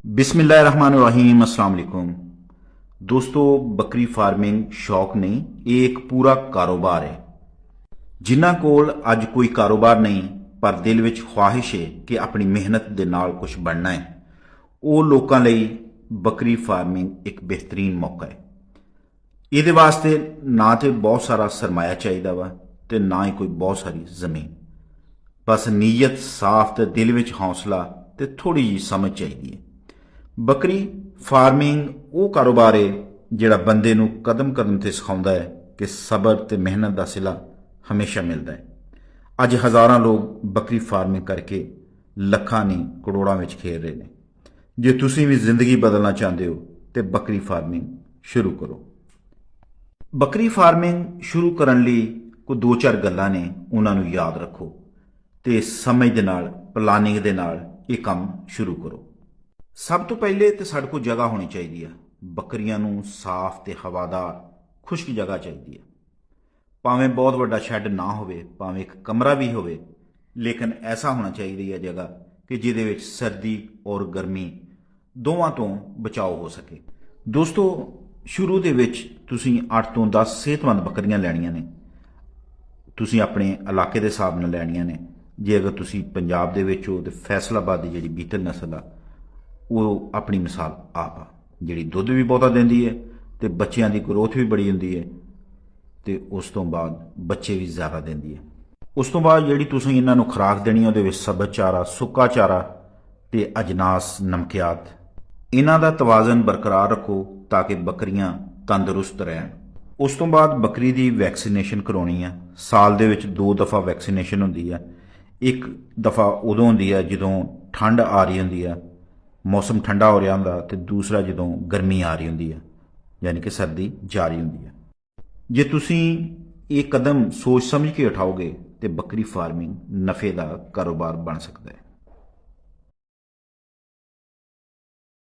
बिस्मिल्लाहिर्रहमानिर्रहीम अस्सलाम वालेकुम। दोस्तों, बकरी फार्मिंग शौक नहीं, ये एक पूरा कारोबार है। जिन्हां कोल अज कोई कारोबार नहीं पर दिल विच ख्वाहिश है कि अपनी मेहनत दे नाल कुछ बनना है, वो लोकां लई बकरी फार्मिंग एक बेहतरीन मौका है। ਇਹਦੇ ਵਾਸਤੇ ना तो बहुत सारा सरमाया चाहिए वा ते ना ही कोई बहुत सारी जमीन, बस नीयत साफ ते दिल विच हौसला ते थोड़ी जी समझ चाहिए है। बकरी फार्मिंग वो कारोबार है जिहड़ा बंदे नूं कदम करन ते सिखाउंदा है कि सबर ते मेहनत दा सिला हमेशा मिलता है। अज हज़ारां लोग बकरी फार्मिंग करके लखां नहीं करोड़ां विच खेल रहे हैं। जे तुसीं भी जिंदगी बदलना चाहते हो तो बकरी फार्मिंग शुरू करो। बकरी फार्मिंग शुरू करने लई कोई दो चार गल्लां ने, उन्हां नूं याद रखो ते समझ दे नाल प्लानिंग दे नाल ये काम शुरू करो। सब तो पहले तो साढ़े को जगह होनी चाहिए है। बकरियां नूं साफ ते हवादार खुश्क जगह चाहिए है। भावें बहुत बड़ा शैड ना होवे, भावें एक कमरा भी होवे, लेकिन ऐसा होना चाहिए है जगह कि जिहदे विच सर्दी और गर्मी दोवां तो बचाव हो सके। दोस्तों, शुरू दे विच तुसीं 8 तो 10 सेहतमंद बकरियां लैणियां ने। तुसीं अपने इलाके के हिसाब नाल लैणियां ने। जे अगर तुसीं पंजाब दे विच हो तो फैसलाबाद की जिहड़ी बीटल नस्ल आ वो अपनी मिसाल आप आ, जिहड़ी दुध भी बहुता दिंदी है तो बच्चों की ग्रोथ भी बड़ी होंदी है तो उस तो बाद बच्चे भी ज़्यादा दिंदी है। उस तो बाद जिहड़ी तुसीं इन्हां नूं खुराक देनी है उहदे विच सब्ज़ चारा, सुक्का चारा ते अजनास नमकियात, इन्हां दा तवाज़न बरकरार रखो ताकि बकरियां तंदुरुस्त रहन। उस तो बाद बकरी की वैक्सीनेशन करवानी है। साल दे विच 2 दफ़ा वैक्सीनेशन होंदी है। एक दफ़ा उदों होंदी है जदों ठंड आ रही होंदी है, मौसम ठंडा हो रहा होंदा, ते दूसरा जदों गर्मी आ रही होंदी है, यानी कि सर्दी जा रही होंदी है। जे तुसीं ये कदम सोच समझ के उठाओगे तो बकरी फार्मिंग नफ़े का कारोबार बन सकता है।